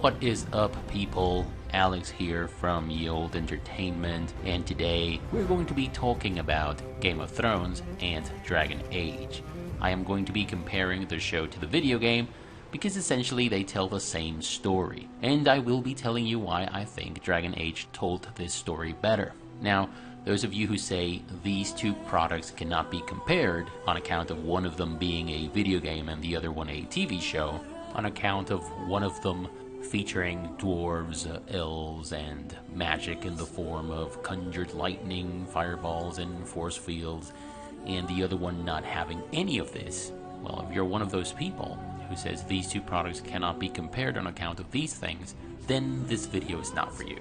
What is up, people? Alex here from Ye Olde Entertainment, and today we're going to be talking about Game of Thrones and Dragon Age. I am going to be comparing the show to the video game because essentially they tell the same story, and I will be telling you why I think Dragon Age told this story better. Now, those of you who say these two products cannot be compared on account of one of them being a video game and the other one a TV show, on account of one of them featuring dwarves, elves, and magic in the form of conjured lightning, fireballs, and force fields, and the other one not having any of this, well, if you're one of those people who says these two products cannot be compared on account of these things, then this video is not for you.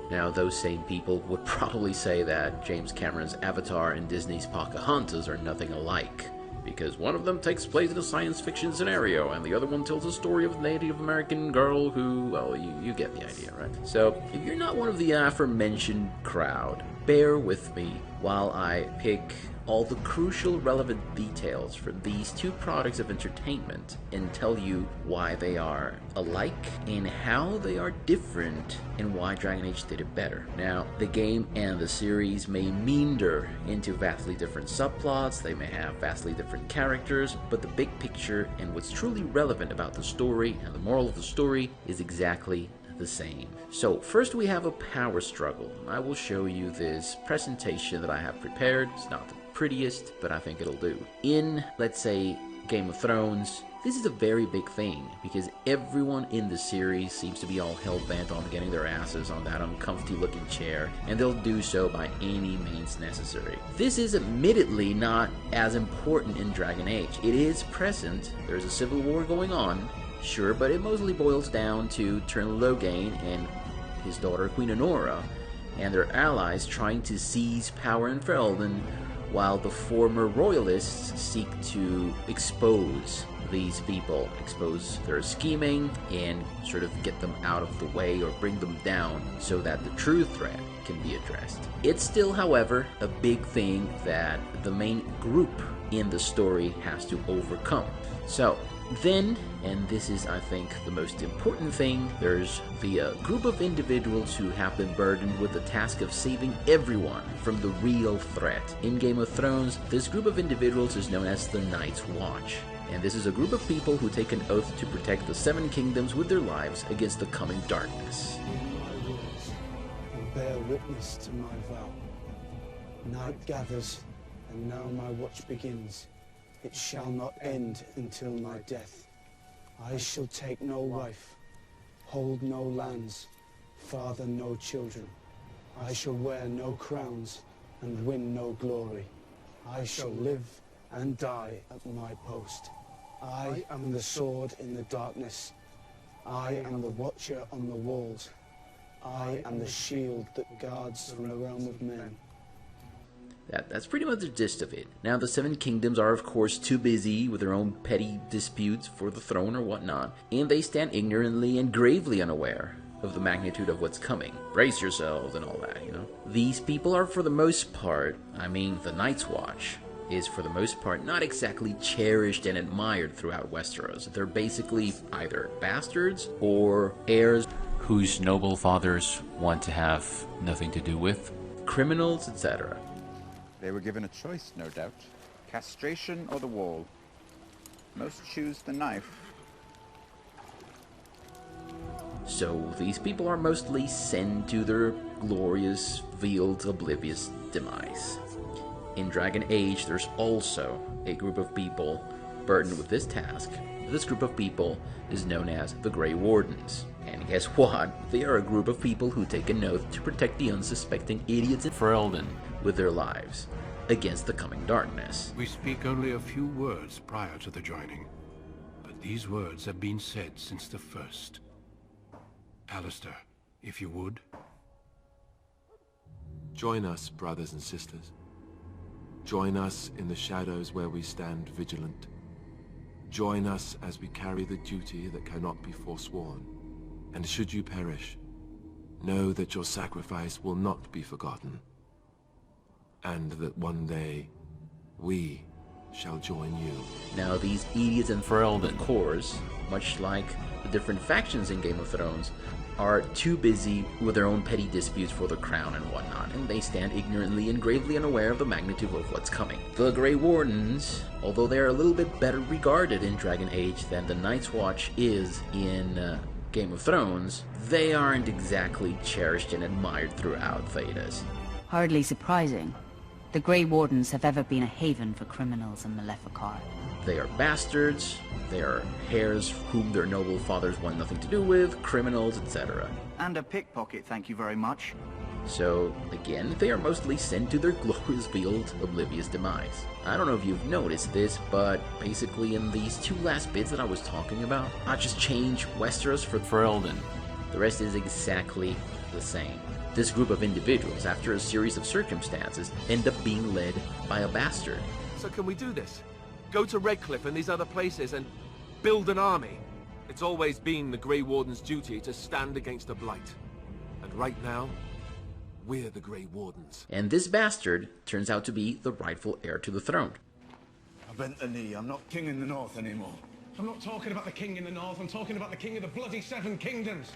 Now, those same people would probably say that James Cameron's Avatar and Disney's Pocahontas are nothing alike, because one of them takes place in a science fiction scenario, and the other one tells a story of a Native American girl who, well, you get the idea, right? So, if you're not one of the aforementioned crowd, bear with me while I pick all the crucial relevant details from these two products of entertainment and tell you why they are alike and how they are different and why Dragon Age did it better. Now, the game and the series may meander into vastly different subplots, they may have vastly different characters, but the big picture and what's truly relevant about the story and the moral of the story is exactly the same. So first we have a power struggle. I will show you this presentation that I have prepared. It's not the prettiest, but I think it'll do. In, let's say, Game of Thrones, this is a very big thing because everyone in the series seems to be all hell-bent on getting their asses on that uncomfy looking chair, and they'll do so by any means necessary. This is admittedly not as important in Dragon Age. It is present, there's a civil war going on, sure, but it mostly boils down to Colonel Logain and his daughter Queen Honora and their allies trying to seize power in Ferelden, while the former royalists seek to expose these people, expose their scheming, and sort of get them out of the way or bring them down so that the true threat can be addressed. It's still, however, a big thing that the main group in the story has to overcome. So, then, and this is, I think, the most important thing, there's the group of individuals who have been burdened with the task of saving everyone from the real threat. In Game of Thrones, this group of individuals is known as the Night's Watch, and this is a group of people who take an oath to protect the Seven Kingdoms with their lives against the coming darkness. My words will bear witness to my vow. Night gathers, and now my watch begins. It shall not end until my death. I shall take no wife, hold no lands, father no children. I shall wear no crowns and win no glory. I shall live and die at my post. I am the sword in the darkness. I am the watcher on the walls. I am the shield that guards the realm of men. That's pretty much the gist of it. Now, the Seven Kingdoms are, of course, too busy with their own petty disputes for the throne or whatnot, and they stand ignorantly and gravely unaware of the magnitude of what's coming. Brace yourselves and all that, you know? These people are, for the most part, I mean, the Night's Watch is, for the most part, not exactly cherished and admired throughout Westeros. They're basically either bastards or heirs whose noble fathers want to have nothing to do with, criminals, etc. They were given a choice, no doubt. Castration or the wall. Most choose the knife. So these people are mostly sent to their glorious, veiled, oblivious demise. In Dragon Age, there's also a group of people burdened with this task. This group of people is known as the Grey Wardens. And guess what? They are a group of people who take an oath to protect the unsuspecting idiots in Ferelden with their lives against the coming darkness. We speak only a few words prior to the joining, but these words have been said since the first. Alistair, if you would. Join us, brothers and sisters. Join us in the shadows where we stand vigilant. Join us as we carry the duty that cannot be forsworn. And should you perish, know that your sacrifice will not be forgotten, and that one day we shall join you. Now these idiots and Ferelden, of course, much like the different factions in Game of Thrones, are too busy with their own petty disputes for the crown and whatnot, and they stand ignorantly and gravely unaware of the magnitude of what's coming. The Grey Wardens, although they are a little bit better regarded in Dragon Age than the Night's Watch is in Game of Thrones, they aren't exactly cherished and admired throughout Thedas. Hardly surprising. The Grey Wardens have ever been a haven for criminals and Maleficar. They are bastards, they are heirs whom their noble fathers want nothing to do with, criminals, etc. And a pickpocket, thank you very much. So, again, they are mostly sent to their glorious field, oblivious demise. I don't know if you've noticed this, but basically in these two last bits that I was talking about, I just changed Westeros for Ferelden. The rest is exactly the same. This group of individuals, after a series of circumstances, end up being led by a bastard. So can we do this? Go to Redcliffe and these other places and build an army? It's always been the Grey Warden's duty to stand against the Blight. And right now, we're the Grey Wardens. And this bastard turns out to be the rightful heir to the throne. I bent the knee. I'm not king in the north anymore. I'm not talking about the king in the north, I'm talking about the king of the bloody Seven Kingdoms.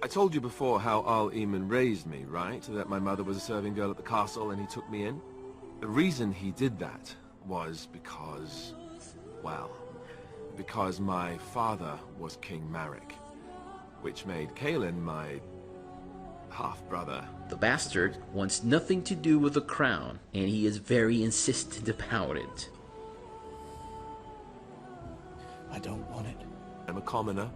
I told you before how Al Eamon raised me, right? That my mother was a serving girl at the castle and he took me in. The reason he did that was because, well, because my father was King Marek, which made Kaelin my half-brother. The bastard wants nothing to do with the crown, and he is very insistent about it. I don't want it. I'm a commoner,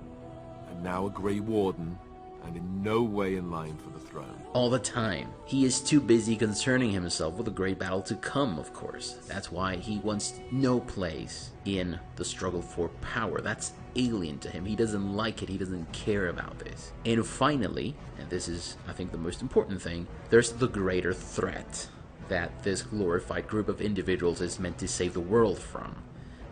I'm now a Grey Warden, and in no way in line for the throne. All the time. He is too busy concerning himself with the great battle to come, of course. That's why he wants no place in the struggle for power. That's alien to him. He doesn't like it. He doesn't care about this. And finally, and this is, I think, the most important thing, there's the greater threat that this glorified group of individuals is meant to save the world from.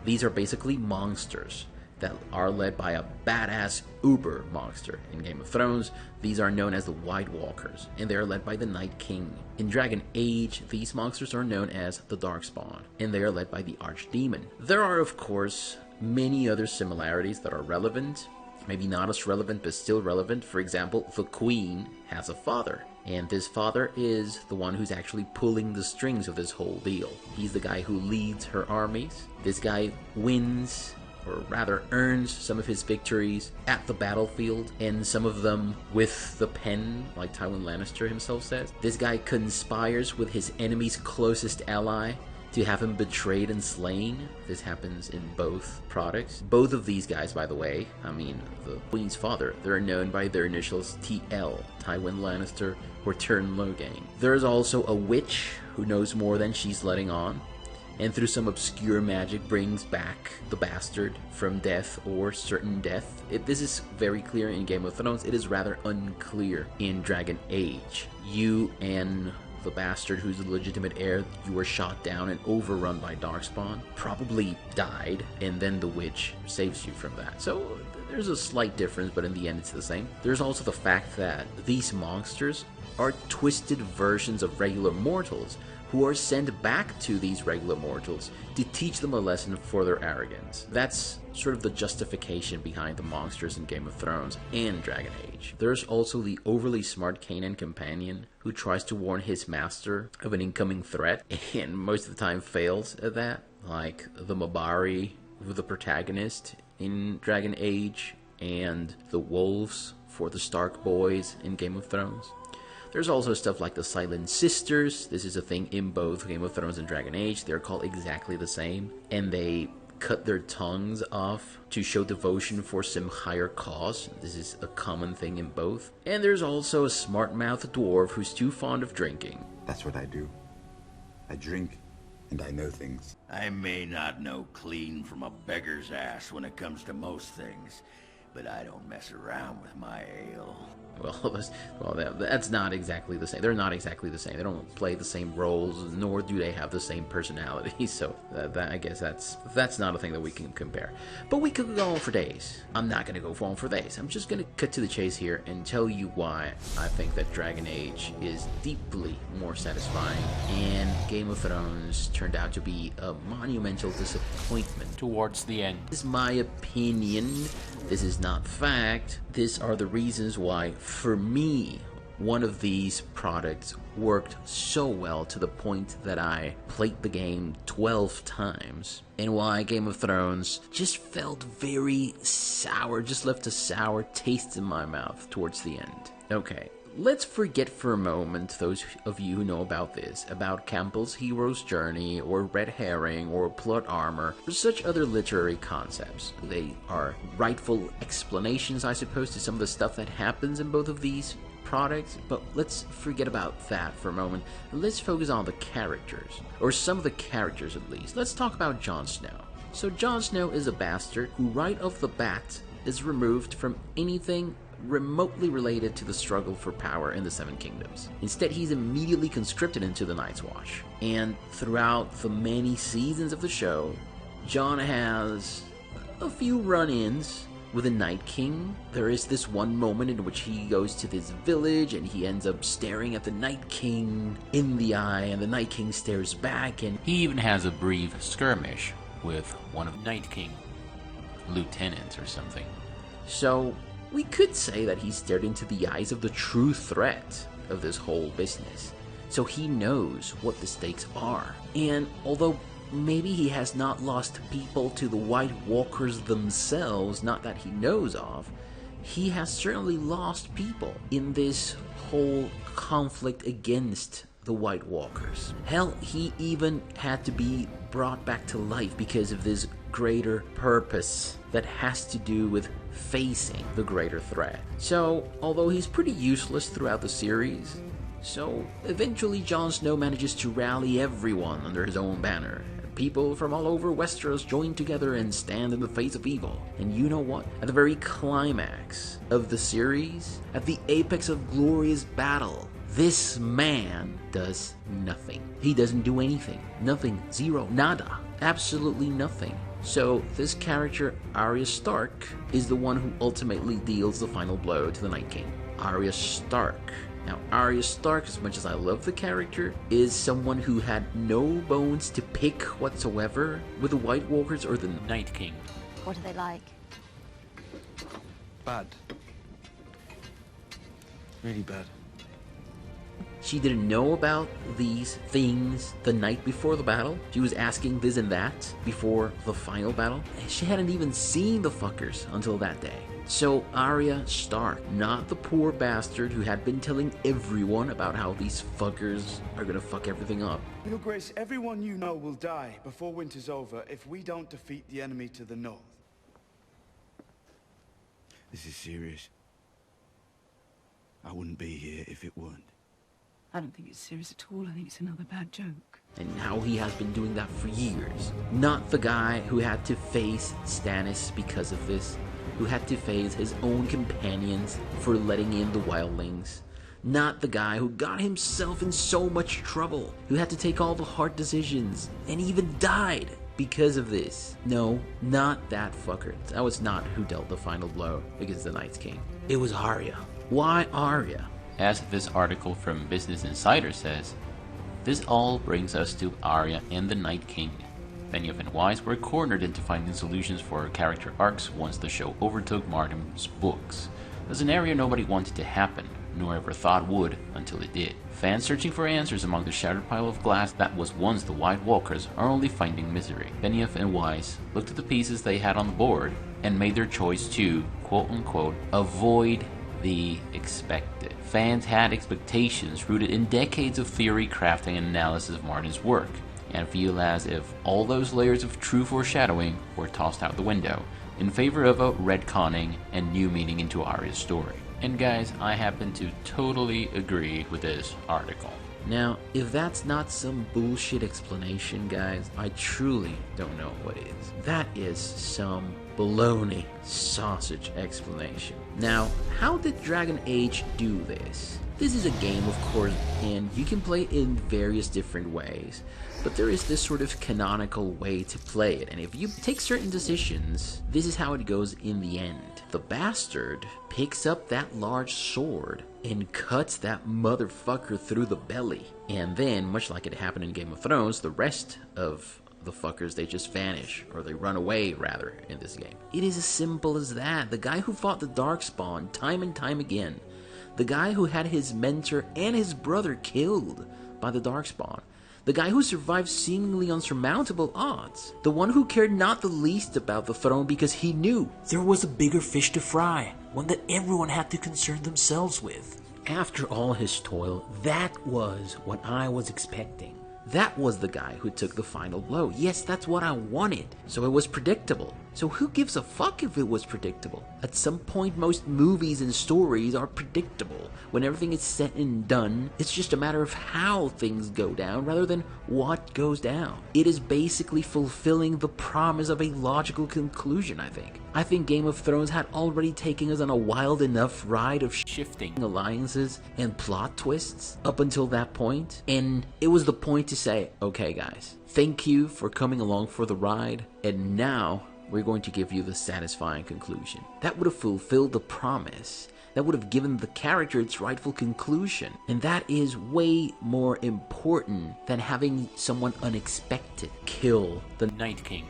These are basically monsters that are led by a badass uber monster. In Game of Thrones, these are known as the White Walkers, and they are led by the Night King. In Dragon Age, these monsters are known as the Darkspawn, and they are led by the Archdemon. There are, of course, many other similarities that are relevant, maybe not as relevant, but still relevant. For example, the Queen has a father, and this father is the one who's actually pulling the strings of this whole deal. He's the guy who leads her armies. This guy wins, or rather earns, some of his victories at the battlefield, and some of them with the pen, like Tywin Lannister himself says. This guy conspires with his enemy's closest ally to have him betrayed and slain. This happens in both products. Both of these guys, by the way, I mean, the Queen's father, they're known by their initials TL, Tywin Lannister or Tyrion Logain. There's also a witch who knows more than she's letting on, and through some obscure magic brings back the bastard from death or certain death. This is very clear in Game of Thrones. It is rather unclear in Dragon Age. You and the bastard who's the legitimate heir, you were shot down and overrun by Darkspawn, probably died, and then the witch saves you from that. So there's a slight difference, but in the end it's the same. There's also the fact that these monsters are twisted versions of regular mortals who are sent back to these regular mortals to teach them a lesson for their arrogance. That's sort of the justification behind the monsters in Game of Thrones and Dragon Age. There's also the overly smart Kanan companion who tries to warn his master of an incoming threat, and most of the time fails at that, like the Mabari, the protagonist in Dragon Age, and the wolves for the Stark boys in Game of Thrones. There's also stuff like the Silent Sisters. This is a thing in both Game of Thrones and Dragon Age. They're called exactly the same, and they cut their tongues off to show devotion for some higher cause. This is a common thing in both. And there's also a smart-mouthed dwarf who's too fond of drinking. That's what I do. I drink, and I know things. I may not know clean from a beggar's ass when it comes to most things, but I don't mess around with my ale. That's not exactly the same. They're not exactly the same. They don't play the same roles, nor do they have the same personalities. So I guess that's not a thing that we can compare. But we could go on for days. I'm not going to go on for days. I'm just going to cut to the chase here and tell you why I think that Dragon Age is deeply more satisfying, and Game of Thrones turned out to be a monumental disappointment towards the end. This is my opinion. This is not fact. These are the reasons why, for me, one of these products worked so well to the point that I played the game 12 times, and why Game of Thrones just felt very sour, just left a sour taste in my mouth towards the end. Okay, let's forget for a moment, those of you who know about this, about Campbell's hero's journey, or red herring, or plot armor, or such other literary concepts. They are rightful explanations, I suppose, to some of the stuff that happens in both of these products, but let's forget about that for a moment, and let's focus on the characters, or some of the characters at least. Let's talk about Jon Snow. So Jon Snow is a bastard who right off the bat is removed from anything remotely related to the struggle for power in the Seven Kingdoms. Instead, he's immediately conscripted into the Night's Watch. And throughout the many seasons of the show, Jon has a few run-ins with the Night King. There is this one moment in which he goes to this village and he ends up staring at the Night King in the eye, and the Night King stares back, and he even has a brief skirmish with one of Night King lieutenants or something. So we could say that he stared into the eyes of the true threat of this whole business. So he knows what the stakes are. And although maybe he has not lost people to the White Walkers themselves, not that he knows of, he has certainly lost people in this whole conflict against the White Walkers. Hell, he even had to be brought back to life because of this greater purpose that has to do with facing the greater threat. So, although he's pretty useless throughout the series, so eventually Jon Snow manages to rally everyone under his own banner. People from all over Westeros join together and stand in the face of evil. And you know what? At the very climax of the series, at the apex of glorious battle, this man does nothing. He doesn't do anything. Nothing. Zero. Nada. Absolutely nothing. So this character, Arya Stark, is the one who ultimately deals the final blow to the Night King. Arya Stark. Now, Arya Stark, as much as I love the character, is someone who had no bones to pick whatsoever with the White Walkers or the Night King. What are they like? Bad. Really bad. She didn't know about these things the night before the battle. She was asking this and that before the final battle. And she hadn't even seen the fuckers until that day. So Arya Stark, not the poor bastard who had been telling everyone about how these fuckers are gonna fuck everything up. Your Grace, everyone you know will die before winter's over if we don't defeat the enemy to the north. This is serious. I wouldn't be here if it weren't. I don't think it's serious at all. I think it's another bad joke. And now he has been doing that for years. Not the guy who had to face Stannis because of this, who had to face his own companions for letting in the wildlings. Not the guy who got himself in so much trouble, who had to take all the hard decisions, and even died because of this. No, not that fucker. That was not who dealt the final blow against the Night King. It was Arya. Why Arya? As this article from Business Insider says, this all brings us to Arya and the Night King. Benioff and Weiss were cornered into finding solutions for character arcs once the show overtook Martin's books. A scenario nobody wanted to happen, nor ever thought would until it did. Fans searching for answers among the shattered pile of glass that was once the White Walkers are only finding misery. Benioff and Weiss looked at the pieces they had on the board and made their choice to, quote-unquote, avoid the expected. Fans had expectations rooted in decades of theory, crafting, and analysis of Martin's work, and feel as if all those layers of true foreshadowing were tossed out the window in favor of a retconning and new meaning into Arya's story. And guys, I happen to totally agree with this article. Now, if that's not some bullshit explanation, guys, I truly don't know what is. That is some baloney sausage explanation. Now, how did Dragon Age do this? This is a game, of course, and you can play it in various different ways, but there is this sort of canonical way to play it, and if you take certain decisions, this is how it goes in the end. The bastard picks up that large sword and cuts that motherfucker through the belly, and then, much like it happened in Game of Thrones, the rest of the fuckers, they just vanish, or they run away, rather, in this game. It is as simple as that. The guy who fought the Darkspawn time and time again, the guy who had his mentor and his brother killed by the Darkspawn, the guy who survived seemingly unsurmountable odds, the one who cared not the least about the throne because he knew there was a bigger fish to fry, one that everyone had to concern themselves with. After all his toil, that was what I was expecting. That was the guy who took the final blow. Yes, that's what I wanted. So it was predictable. So who gives a fuck if it was predictable? At some point, most movies and stories are predictable. When everything is said and done, it's just a matter of how things go down rather than what goes down. It is basically fulfilling the promise of a logical conclusion, I think. I think Game of Thrones had already taken us on a wild enough ride of shifting alliances and plot twists up until that point, and it was the point to say, okay guys, thank you for coming along for the ride, and now we're going to give you the satisfying conclusion. That would have fulfilled the promise. That would have given the character its rightful conclusion. And that is way more important than having someone unexpected kill the Night King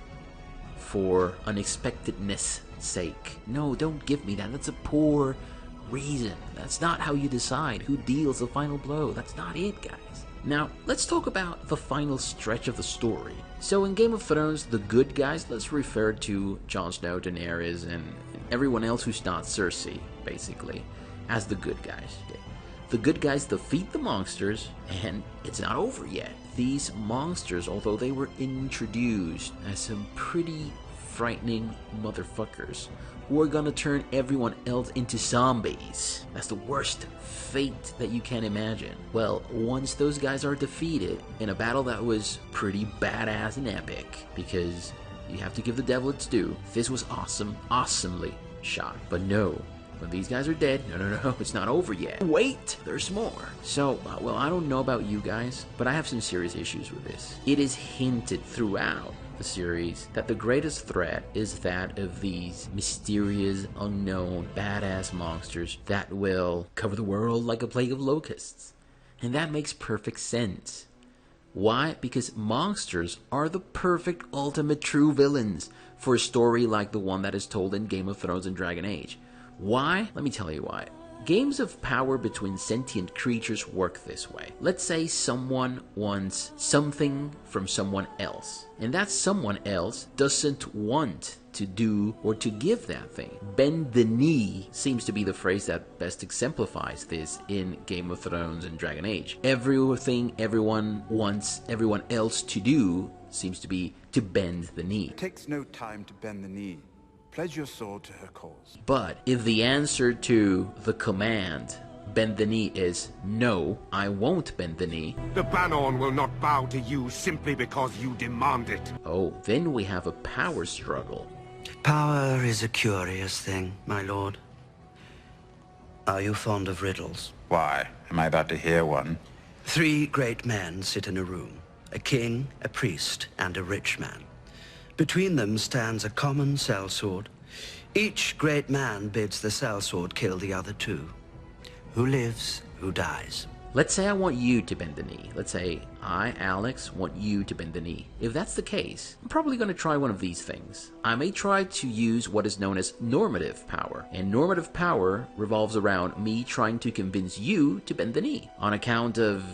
for unexpectedness' sake. No, don't give me that. That's a poor reason. That's not how you decide who deals the final blow. That's not it, guys. Now, let's talk about the final stretch of the story. So in Game of Thrones, the good guys, let's refer to Jon Snow, Daenerys, and everyone else who's not Cersei, basically, as the good guys. The good guys defeat the monsters, and it's not over yet. These monsters, although they were introduced as some pretty frightening motherfuckers, who are gonna turn everyone else into zombies. That's the worst fate that you can imagine. Well, once those guys are defeated in a battle that was pretty badass and epic, because you have to give the devil its due, this was awesome, awesomely shot. But no, when these guys are dead, no, it's not over yet. Wait, there's more. So, well, I don't know about you guys, but I have some serious issues with this. It is hinted throughout the series that the greatest threat is that of these mysterious, unknown, badass monsters that will cover the world like a plague of locusts. And that makes perfect sense. Why? Because monsters are the perfect ultimate true villains for a story like the one that is told in Game of Thrones and Dragon Age. Why? Let me tell you why. Games of power between sentient creatures work this way. Let's say someone wants something from someone else, and that someone else doesn't want to do or to give that thing. Bend the knee seems to be the phrase that best exemplifies this in Game of Thrones and Dragon Age. Everything everyone wants everyone else to do seems to be to bend the knee. It takes no time to bend the knee. Pledge your sword to her cause. But if the answer to the command, bend the knee, is no, I won't bend the knee, the Banon will not bow to you simply because you demand it. Oh, then we have a power struggle. Power is a curious thing, my lord. Are you fond of riddles? Why? Am I about to hear one? 3 great men sit in a room. A king, a priest, and a rich man. Between them stands a common sellsword. Each great man bids the sellsword kill the other 2. Who lives, who dies? Let's say I want you to bend the knee. Let's say I, Alex, want you to bend the knee. If that's the case, I'm probably going to try one of these things. I may try to use what is known as normative power. And normative power revolves around me trying to convince you to bend the knee. On account of,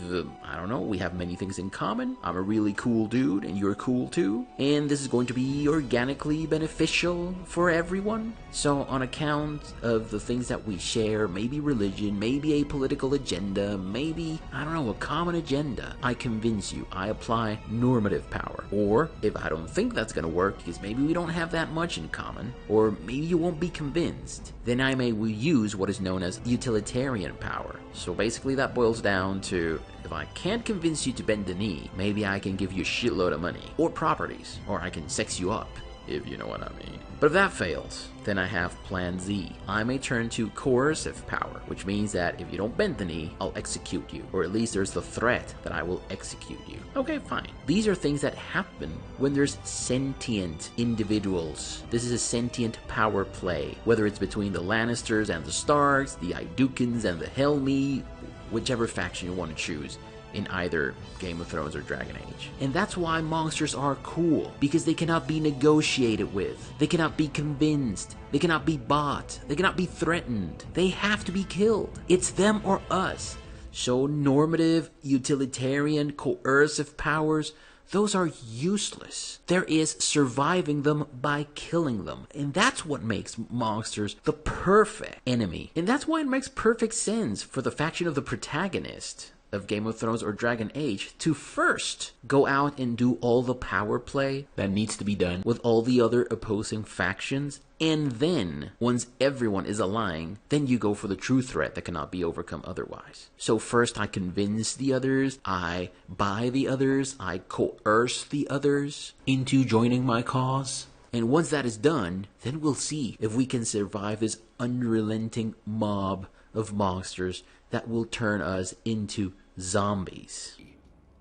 I don't know, we have many things in common. I'm a really cool dude and you're cool too. And this is going to be organically beneficial for everyone. So on account of the things that we share, maybe religion, maybe a political agenda, maybe, I don't know, a common agenda, I convince you, I apply normative power. Or if I don't think that's gonna work because maybe we don't have that much in common, or maybe you won't be convinced, then I may use what is known as utilitarian power. So basically that boils down to, if I can't convince you to bend the knee, maybe I can give you a shitload of money, or properties, or I can sex you up. if you know what I mean. But if that fails, then I have plan Z. I may turn to coercive power, which means that if you don't bend the knee, I'll execute you. Or at least there's the threat that I will execute you. Okay, fine. These are things that happen when there's sentient individuals. This is a sentient power play, whether it's between the Lannisters and the Starks, the Idukins and the Helmi, whichever faction you want to choose in either Game of Thrones or Dragon Age. And that's why monsters are cool, because they cannot be negotiated with, they cannot be convinced, they cannot be bought, they cannot be threatened. They have to be killed. It's them or us. So normative, utilitarian, coercive powers, those are useless. There is surviving them by killing them. And that's what makes monsters the perfect enemy. And that's why it makes perfect sense for the faction of the protagonist of Game of Thrones or Dragon Age to first go out and do all the power play that needs to be done with all the other opposing factions, and then, once everyone is aligned, then you go for the true threat that cannot be overcome otherwise. So first I convince the others, I buy the others, I coerce the others into joining my cause. And once that is done, then we'll see if we can survive this unrelenting mob of monsters that will turn us into zombies.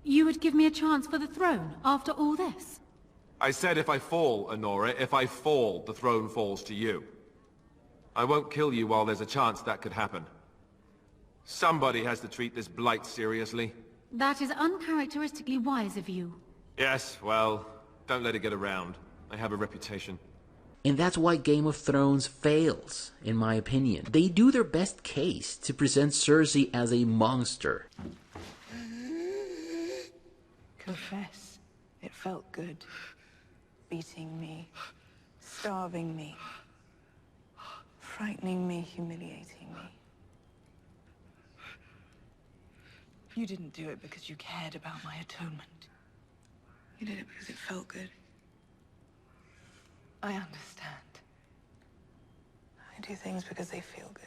You would give me a chance for the throne after all this? I said if I fall, Honora, if I fall, the throne falls to you. I won't kill you while there's a chance that could happen. Somebody has to treat this blight seriously. That is uncharacteristically wise of you. Yes, well, don't let it get around. I have a reputation. And that's why Game of Thrones fails, in my opinion. They do their best case to present Cersei as a monster. Confess, it felt good. Beating me, starving me, frightening me, humiliating me. You didn't do it because you cared about my atonement. You did it because it felt good. I understand. I do things because they feel good.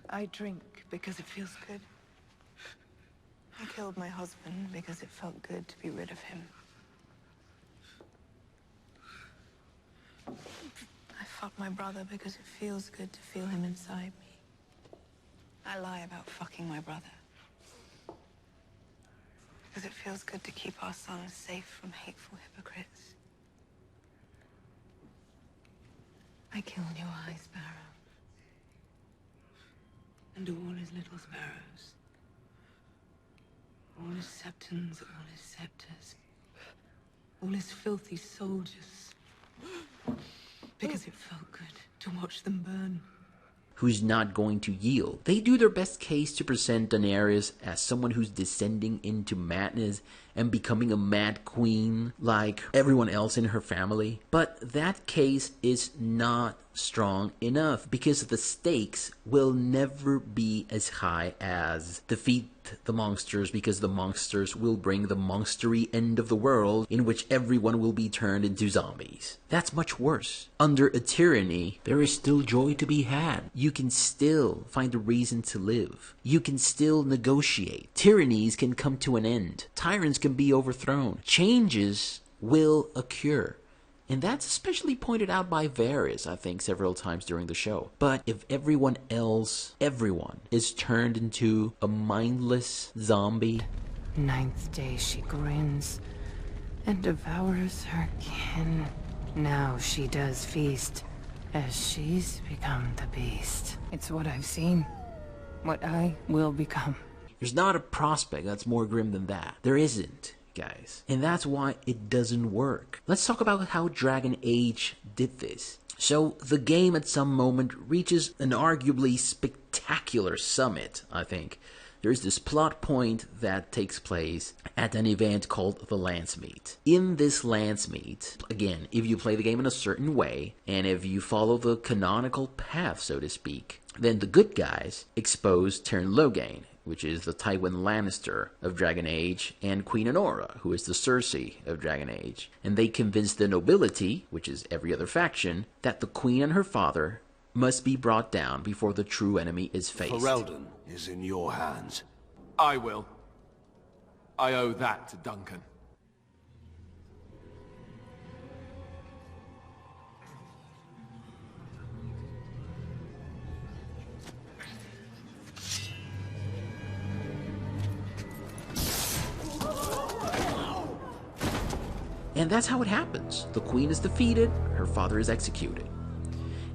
I drink because it feels good. I killed my husband because it felt good to be rid of him. I fucked my brother because it feels good to feel him inside me. I lie about fucking my brother because it feels good to keep our son safe from hateful hypocrites. I killed your high sparrow and all his little sparrows. All his septons, all his scepters, all his filthy soldiers. Because it felt good to watch them burn. Who's not going to yield. They do their best case to present Daenerys as someone who's descending into madness and becoming a mad queen like everyone else in her family. But that case is not strong enough because the stakes will never be as high as defeat the monsters, because the monsters will bring the monstery end of the world in which everyone will be turned into zombies. That's much worse. Under a tyranny, there is still joy to be had. You can still find a reason to live. You can still negotiate. Tyrannies can come to an end. Tyrants can be overthrown. Changes will occur. And that's especially pointed out by Varys, I think, several times during the show. But if everyone is turned into a mindless zombie... Ninth day she grins and devours her kin. Now she does feast, as she's become the beast. It's what I've seen, what I will become. There's not a prospect that's more grim than that. There isn't, guys. And that's why it doesn't work. Let's talk about how Dragon Age did this. So, the game at some moment reaches an arguably spectacular summit, I think. There's this plot point that takes place at an event called the Lance Meet. In this Lance Meet, again, if you play the game in a certain way, and if you follow the canonical path, so to speak, then the good guys expose Tyrn Logain, which is the Tywin Lannister of Dragon Age, and Queen Honora, who is the Cersei of Dragon Age. And they convince the nobility, which is every other faction, that the Queen and her father must be brought down before the true enemy is faced. Ferelden is in your hands. I will. I owe that to Duncan. And that's how it happens. The queen is defeated, her father is executed.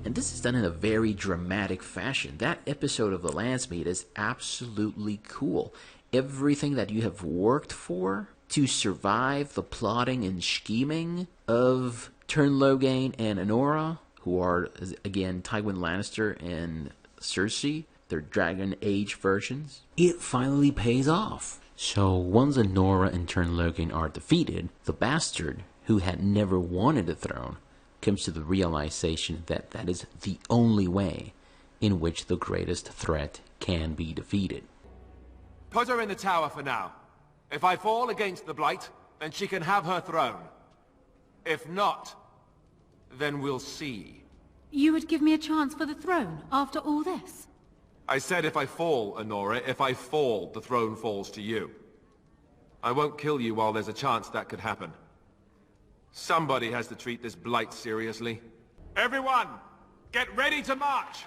And this is done in a very dramatic fashion. That episode of The Landsmaid is absolutely cool. Everything that you have worked for to survive the plotting and scheming of Turn Logain and Honora, who are, again, Tywin Lannister and Cersei, their Dragon Age versions, it finally pays off. So once Honora and Turn Logain are defeated, the bastard, who had never wanted the throne, comes to the realization that that is the only way in which the greatest threat can be defeated. Put her in the tower for now. If I fall against the Blight, then she can have her throne. If not, then we'll see. You would give me a chance for the throne after all this? I said if I fall, Honora. If I fall, the throne falls to you. I won't kill you while there's a chance that could happen. Somebody has to treat this Blight seriously. Everyone, get ready to march!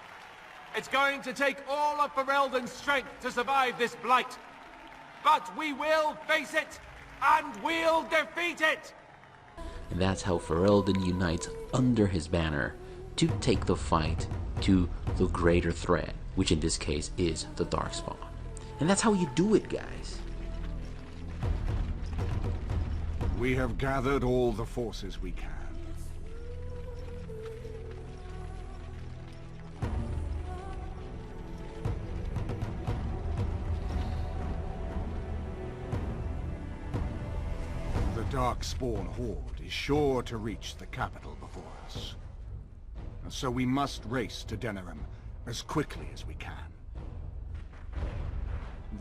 It's going to take all of Ferelden's strength to survive this Blight. But we will face it, and we'll defeat it! And that's how Ferelden unites under his banner to take the fight to the greater threat, which in this case is the Darkspawn. And that's how you do it, guys. We have gathered all the forces we can. The Darkspawn horde is sure to reach the capital before us. And so we must race to Denerim as quickly as we can.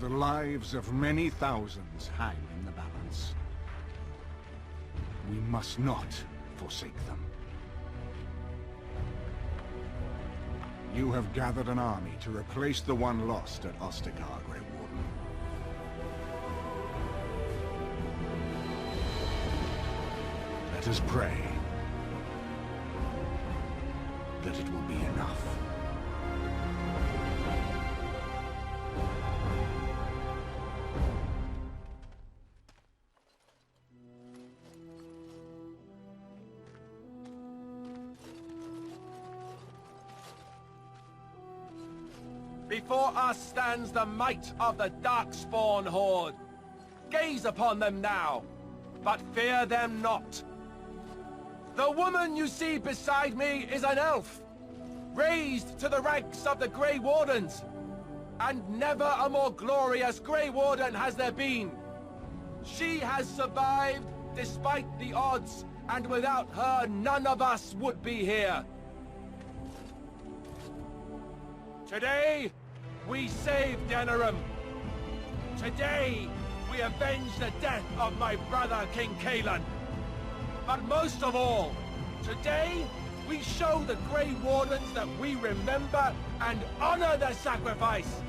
The lives of many thousands hang in the balance. We must not forsake them. You have gathered an army to replace the one lost at Ostagar, Grey Warden. Let us pray that it will be enough. Before us stands the might of the Darkspawn horde. Gaze upon them now, but fear them not. The woman you see beside me is an elf, raised to the ranks of the Grey Wardens. And never a more glorious Grey Warden has there been. She has survived despite the odds, and without her none of us would be here. Today, we save Denerim. Today, we avenge the death of my brother, King Kaelan. But most of all, today, we show the Grey Wardens that we remember and honor their sacrifice.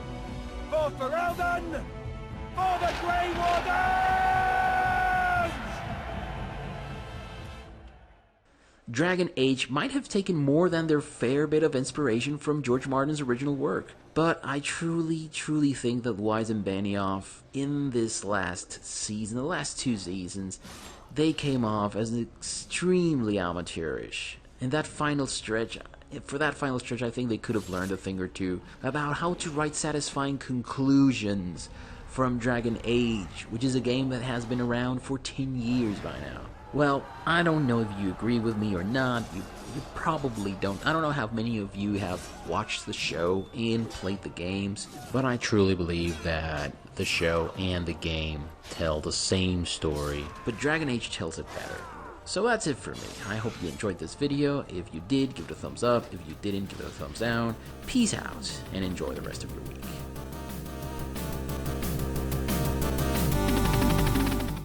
For Ferelden, for the Grey Wardens! Dragon Age might have taken more than their fair bit of inspiration from George Martin's original work, but I truly think that Weiss and Benioff, in this last season, the last 2 seasons, they came off as extremely amateurish. And that final stretch, I think they could have learned a thing or two about how to write satisfying conclusions from Dragon Age, which is a game that has been around for 10 years by now. Well, I don't know if you agree with me or not. You probably don't. I don't know how many of you have watched the show and played the games, but I truly believe that the show and the game tell the same story, but Dragon Age tells it better. So that's it for me. I hope you enjoyed this video. If you did, give it a thumbs up. If you didn't, give it a thumbs down. Peace out, and enjoy the rest of your week.